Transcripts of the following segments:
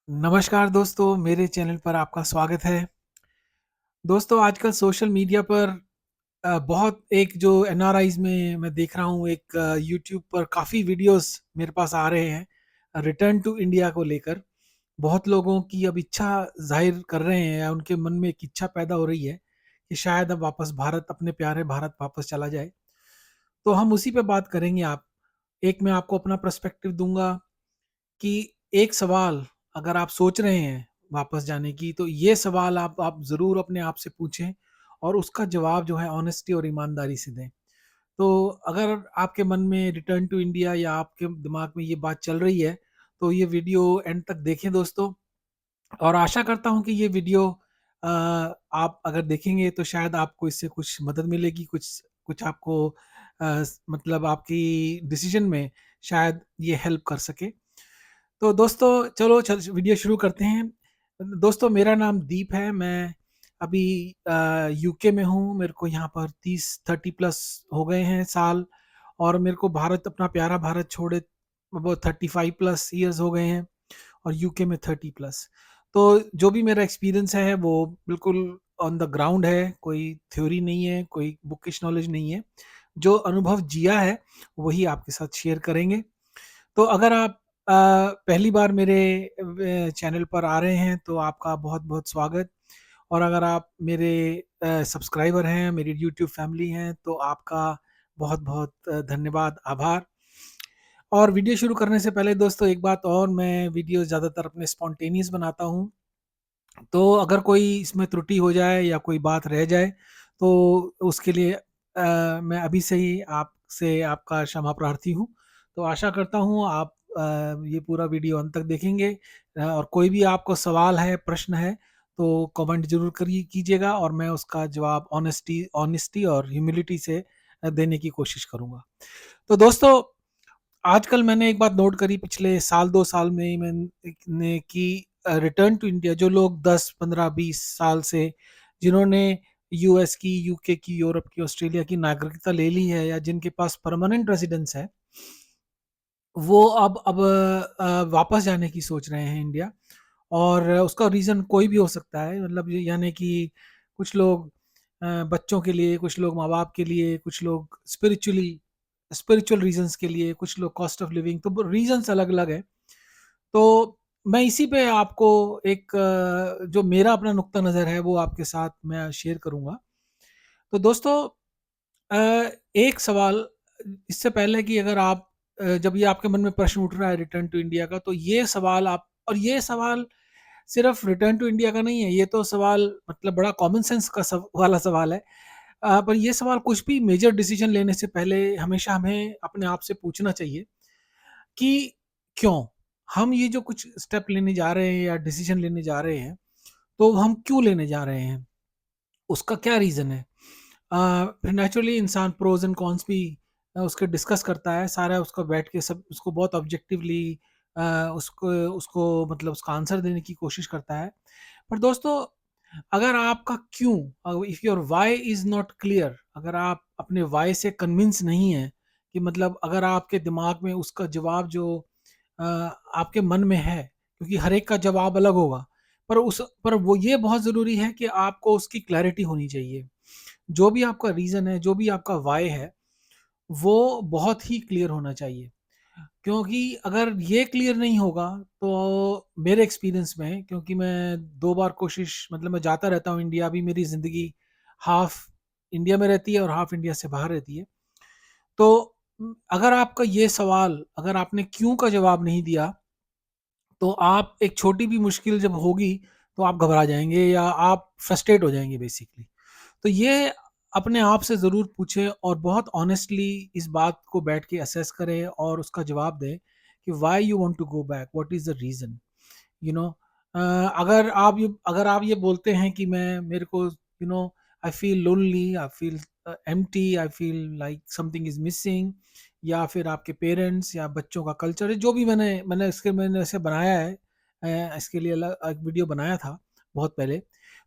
नमस्कार दोस्तों, मेरे चैनल पर आपका स्वागत है। दोस्तों आजकल सोशल मीडिया पर बहुत एक जो एनआरआईज़ में मैं देख रहा हूँ एक यूट्यूब पर काफ़ी वीडियोज़ मेरे पास आ रहे हैं, रिटर्न टू इंडिया को लेकर। बहुत लोगों की अब इच्छा ज़ाहिर कर रहे हैं या उनके मन में एक इच्छा पैदा हो रही है कि शायद अब वापस भारत अपने प्यारे भारत वापस चला जाए। तो हम उसी पे बात करेंगे आप एक मैं आपको अपना पर्सपेक्टिव दूँगा कि एक सवाल अगर आप सोच रहे हैं वापस जाने की, तो ये सवाल आप ज़रूर अपने आप से पूछें और उसका जवाब जो है ऑनेस्टी और ईमानदारी से दें। तो अगर आपके मन में रिटर्न टू इंडिया या आपके दिमाग में ये बात चल रही है, तो ये वीडियो एंड तक देखें दोस्तों और आशा करता हूँ कि ये वीडियो आप अगर देखेंगे तो शायद आपको इससे कुछ मदद मिलेगी, कुछ कुछ आपको मतलब आपकी डिसीज़न में शायद ये हेल्प कर सके। तो दोस्तों चलो वीडियो शुरू करते हैं। दोस्तों मेरा नाम दीप है, मैं अभी यूके में हूँ, मेरे को यहाँ पर 30 प्लस हो गए हैं साल और मेरे को भारत अपना प्यारा भारत छोड़े वो 35 प्लस ईयर्स हो गए हैं और यूके में 30 प्लस। तो जो भी मेरा एक्सपीरियंस है वो बिल्कुल ऑन द ग्राउंड है, कोई थ्योरी नहीं है, कोई बुकिश नॉलेज नहीं है। जो अनुभव जिया है वही आपके साथ शेयर करेंगे। तो अगर आप पहली बार मेरे चैनल पर आ रहे हैं तो आपका बहुत-बहुत स्वागत और अगर आप मेरे सब्सक्राइबर हैं, मेरी यूट्यूब फैमिली हैं तो आपका बहुत-बहुत धन्यवाद, आभार। और वीडियो शुरू करने से पहले दोस्तों एक बात और, मैं वीडियो ज़्यादातर अपने स्पॉन्टेनियस बनाता हूँ। तो अगर कोई इसमें त्रुटि हो जाए या कोई बात रह जाए तो उसके लिए मैं अभी से ही आपसे आपका क्षमा प्रार्थी हूँ। तो आशा करता हूँ आप ये पूरा वीडियो अंत तक देखेंगे और कोई भी आपको सवाल है, प्रश्न है तो कमेंट ज़रूर करिए कीजिएगा और मैं उसका जवाब ऑनेस्टी और ह्यूमिलिटी से देने की कोशिश करूँगा। तो दोस्तों आजकल मैंने एक बात नोट करी पिछले साल 2 साल में ही मैंने कि रिटर्न टू इंडिया जो लोग 10, 15, 20 साल से जिन्होंने यूएस की, यूके की, यूरोप की, ऑस्ट्रेलिया की नागरिकता ले ली है या जिनके पास परमानेंट रेज़िडेंस है, वो अब वापस जाने की सोच रहे हैं इंडिया और उसका रीज़न कोई भी हो सकता है, मतलब ये यानी कि कुछ लोग बच्चों के लिए, कुछ लोग माँ-बाप के लिए, कुछ लोग स्पिरिचुअल रीज़न्स के लिए, कुछ लोग कॉस्ट ऑफ लिविंग, तो रीज़न्स अलग-अलग हैं। तो मैं इसी पे आपको एक जो मेरा अपना नुक्ता नज़र है वो आपके साथ मैं शेयर करूँगा। तो दोस्तों एक सवाल इससे पहले कि अगर आप जब ये आपके मन में प्रश्न उठ रहा है रिटर्न टू इंडिया का, तो ये सवाल आप और ये सवाल सिर्फ रिटर्न टू इंडिया का नहीं है, ये तो सवाल मतलब बड़ा कॉमन सेंस का वाला सवाल है। पर ये सवाल कुछ भी मेजर डिसीजन लेने से पहले हमेशा हमें अपने आप से पूछना चाहिए कि क्यों? हम ये जो कुछ स्टेप लेने जा रहे हैं या डिसीजन लेने जा रहे हैं, तो हम क्यों लेने जा रहे हैं? उसका क्या रीज़न है? फिर नेचुरली इंसान प्रोज़ एंड कॉन्स भी उसके डिस्कस करता है, सारा उसको बैठ के सब उसको बहुत ऑब्जेक्टिवली अ, उसको उसको मतलब उसका आंसर देने की कोशिश करता है। पर दोस्तों अगर आपका क्यों if your why is not clear, अगर आप अपने व्हाई से कन्विंस नहीं हैं कि मतलब अगर आपके दिमाग में उसका जवाब जो आपके मन में है, क्योंकि हर एक का जवाब अलग होगा, पर वो ये बहुत ज़रूरी है कि आपको उसकी क्लैरिटी होनी चाहिए। जो भी आपका रीज़न है, जो भी आपका व्हाय है, वो बहुत ही क्लियर होना चाहिए। क्योंकि अगर ये क्लियर नहीं होगा, तो मेरे एक्सपीरियंस में, क्योंकि मैं 2 बार कोशिश मतलब मैं जाता रहता हूँ इंडिया, अभी मेरी ज़िंदगी हाफ़ इंडिया में रहती है और हाफ़ इंडिया से बाहर रहती है। तो अगर आपका ये सवाल अगर आपने क्यों का जवाब नहीं दिया, तो आप एक छोटी भी मुश्किल जब होगी, तो आप घबरा जाएँगे या आप फ्रस्ट्रेट हो जाएँगे बेसिकली। तो ये अपने आप से ज़रूर पूछें और बहुत ऑनेस्टली इस बात को बैठ के असेस करें और उसका जवाब दें कि why you want to go back, what is the reason, you know. अगर आप ये बोलते हैं कि मैं मेरे को I feel lonely, I feel empty, I feel like something is missing, या फिर आपके पेरेंट्स या बच्चों का कल्चर है, जो भी मैंने इसे बनाया है, इसके लिए अलग एक वीडियो बनाया था बहुत पहले।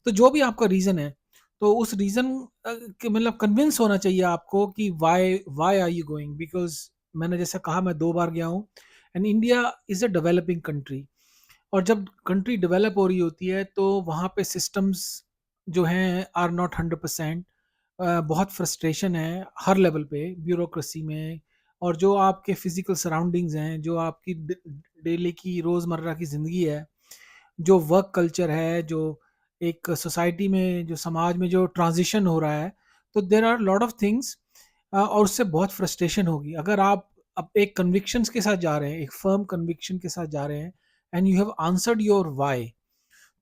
तो जो भी आपका रीज़न है, तो उस रीज़न के मतलब कन्विंस होना चाहिए आपको कि why why are you going? Because मैंने जैसे कहा मैं 2 बार गया हूँ and India is a developing country और जब कंट्री डेवलप हो रही होती है तो वहाँ पे सिस्टम्स जो हैं आर नॉट 100%। बहुत फ्रस्ट्रेशन है हर लेवल पे, ब्यूरोक्रेसी में, और जो आपके फिजिकल सराउंडिंग्स हैं, जो आपकी डेली की रोज़मर्रा की ज़िंदगी है, जो वर्क कल्चर है, जो एक सोसाइटी में, जो समाज में जो ट्रांजिशन हो रहा है, तो there are lot of things, और उससे बहुत फ्रस्ट्रेशन होगी अगर आप अब एक कन्विक्शंस के साथ जा रहे हैं, एक फर्म कन्विक्शन के साथ जा रहे हैं, and you have answered your why.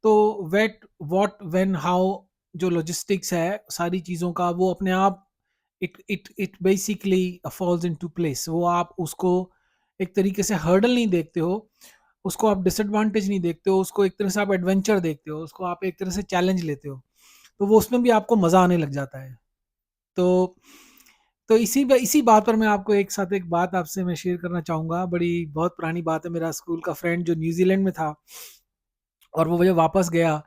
तो वेट व्हाट व्हेन हाउ जो लॉजिस्टिक्स है सारी चीज़ों का, वो अपने आप it basically falls into place. वो आप उसको एक तरीके से हर्डल नहीं देखते हो, उसको आप डिसएडवांटेज नहीं देखते हो, उसको एक तरह से आप एडवेंचर देखते हो, उसको आप एक तरह से चैलेंज लेते हो, तो वो उसमें भी आपको मज़ा आने लग जाता है। तो इसी बात पर मैं आपको एक साथ एक बात आपसे मैं शेयर करना चाहूँगा। बड़ी बहुत पुरानी बात है। मेरा स्कूल का फ्रेंड जो न्यूज़ीलैंड में था और वो जब वापस गया,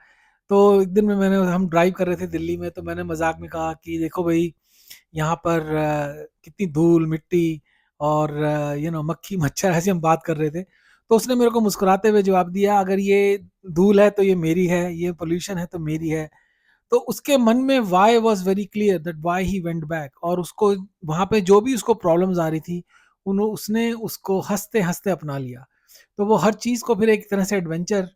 तो एक दिन में हम ड्राइव कर रहे थे दिल्ली में, तो मैंने मज़ाक में कहा कि देखो भई, यहाँ पर कितनी धूल मिट्टी और मक्खी मच्छर, ऐसी हम बात कर रहे थे। तो उसने मेरे को मुस्कुराते हुए जवाब दिया, अगर ये धूल है तो ये मेरी है, ये पोल्यूशन है तो मेरी है। तो उसके मन में why was very clear that why he went back, और उसको वहां पे जो भी उसको प्रॉब्लम्स आ रही थी, उसने उसको हंसते हंसते अपना लिया। तो वो हर चीज को फिर एक तरह से एडवेंचर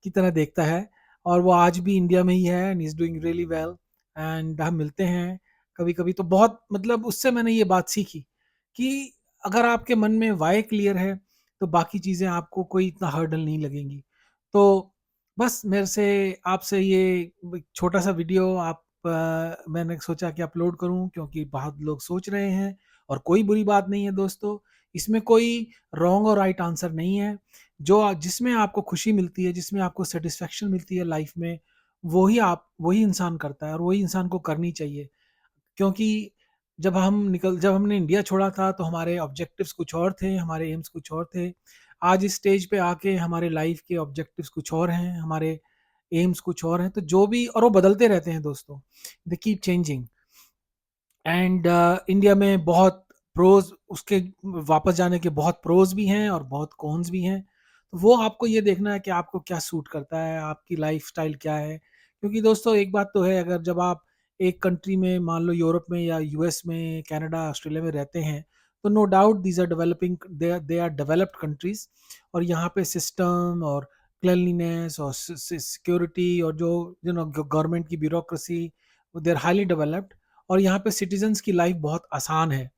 की तरह देखता है, और वो आज भी इंडिया में ही है and is doing really well. And हम मिलते हैं कभी कभी, तो बहुत मतलब उससे मैंने ये बात सीखी कि अगर आपके मन में वाई क्लियर है तो बाकी चीज़ें आपको कोई इतना हर्डल नहीं लगेंगी। तो बस मेरे से आपसे ये एक छोटा सा वीडियो मैंने सोचा कि अपलोड करूं, क्योंकि बहुत लोग सोच रहे हैं, और कोई बुरी बात नहीं है दोस्तों, इसमें कोई रॉन्ग और राइट आंसर नहीं है। जिसमें आपको खुशी मिलती है, जिसमें आपको सेटिस्फेक्शन मिलती है लाइफ में, वही इंसान करता है, और वही इंसान को करनी चाहिए। क्योंकि जब हमने इंडिया छोड़ा था तो हमारे ऑब्जेक्टिव्स कुछ और थे, हमारे एम्स कुछ और थे। आज इस स्टेज पे आके हमारे लाइफ के ऑब्जेक्टिव्स कुछ और हैं, हमारे एम्स कुछ और हैं। तो जो भी, और वो बदलते रहते हैं दोस्तों, they keep changing. And India में बहुत प्रोज उसके वापस जाने के बहुत प्रोज भी हैं और बहुत कॉन्स भी हैं। तो वो आपको ये देखना है कि आपको क्या सूट करता है, आपकी लाइफ स्टाइल क्या है। क्योंकि दोस्तों एक बात तो है, अगर जब आप एक कंट्री में, मान लो यूरोप में या यूएस में, कनाडा, ऑस्ट्रेलिया में रहते हैं, तो no doubt these are developing, they are developed countries, और यहाँ पे सिस्टम और क्लिनलीनेस और सिक्योरिटी और जो गवर्नमेंट की bureaucracy, they are highly developed, और यहाँ पे सिटीजन्स की लाइफ बहुत आसान है।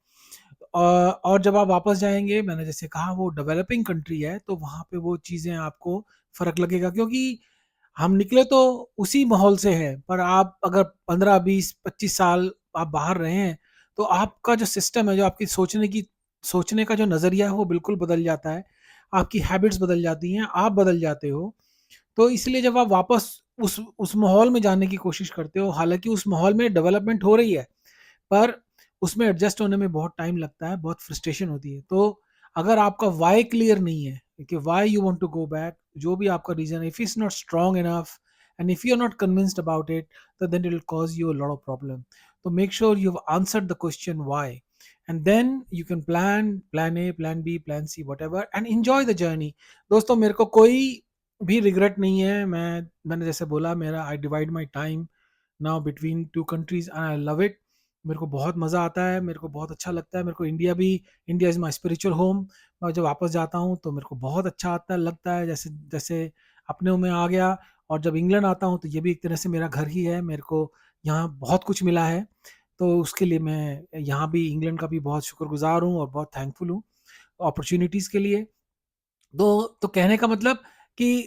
और जब आप वापस जाएंगे, मैंने जैसे कहा वो डेवलपिंग कंट्री है, तो वहाँ पे वो चीज़ें आपको फ़र्क लगेगा, क्योंकि हम निकले तो उसी माहौल से हैं, पर आप अगर 15, 20, 25 साल आप बाहर रहे हैं, तो आपका जो सिस्टम है, जो आपकी सोचने का जो नज़रिया है, वो बिल्कुल बदल जाता है। आपकी हैबिट्स बदल जाती हैं, आप बदल जाते हो। तो इसलिए जब आप वापस उस माहौल में जाने की कोशिश करते हो, हालाँकि उस माहौल में डेवलपमेंट हो रही है, पर उसमें एडजस्ट होने में बहुत टाइम लगता है, बहुत फ्रस्ट्रेशन होती है। तो अगर आपका व्हाई क्लियर नहीं है कि why you want to go back, जो भी आपका रीज़न है, if it's not strong enough and if you are not convinced about it, तो then it will cause you a lot of problem. तो make sure you have answered the question why, and then you can plan A, plan B, plan C, whatever, and enjoy the journey. दोस्तों मेरे को कोई भी regret नहीं है। मैंने जैसे बोला, मेरा I divide my time now between two countries and I love it. मेरे को बहुत मज़ा आता है, मेरे को बहुत अच्छा लगता है। मेरे को India is my spiritual home. मैं जब वापस जाता हूँ तो मेरे को बहुत अच्छा आता लगता है, जैसे जैसे अपने में आ गया। और जब इंग्लैंड आता हूँ तो ये भी एक तरह से मेरा घर ही है। मेरे को यहाँ बहुत कुछ मिला है, तो उसके लिए मैं यहाँ भी इंग्लैंड का भी बहुत शुक्रगुजार हूँ और बहुत थैंकफुल हूँ अपॉर्चुनिटीज़ के लिए। तो कहने का मतलब कि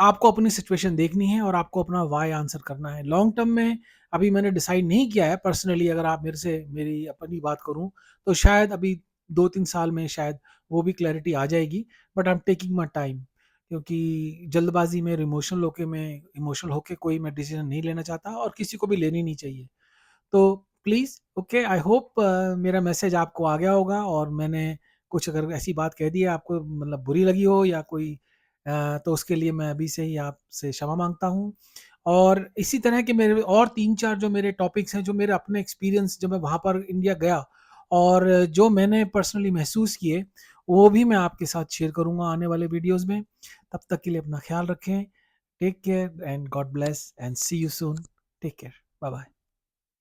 आपको अपनी सिचुएशन देखनी है और आपको अपना व्हाई आंसर करना है। लॉन्ग टर्म में अभी मैंने डिसाइड नहीं किया है पर्सनली, अगर आप मेरी अपनी बात करूँ, तो शायद अभी 2-3 साल में शायद वो भी क्लैरिटी आ जाएगी। But I am taking my time, क्योंकि जल्दबाज़ी में इमोशनल होके कोई मैं डिसीज़न नहीं लेना चाहता, और किसी को भी लेनी नहीं चाहिए। तो प्लीज़, ओके, आई होप मेरा मैसेज आपको आ गया होगा, और मैंने कुछ अगर ऐसी बात कह दी है आपको, मतलब बुरी लगी हो या कोई, तो उसके लिए मैं अभी से ही आपसे क्षमा माँगता हूँ। और इसी तरह के मेरे और 3-4 जो मेरे टॉपिक्स हैं, जो मेरे अपने एक्सपीरियंस, जब मैं वहाँ पर इंडिया गया और जो मैंने पर्सनली महसूस किए, वो भी मैं आपके साथ शेयर करूँगा आने वाले वीडियोज़ में। तब तक के लिए अपना ख्याल रखें। Take care and God bless and see you soon. Take care. Bye bye.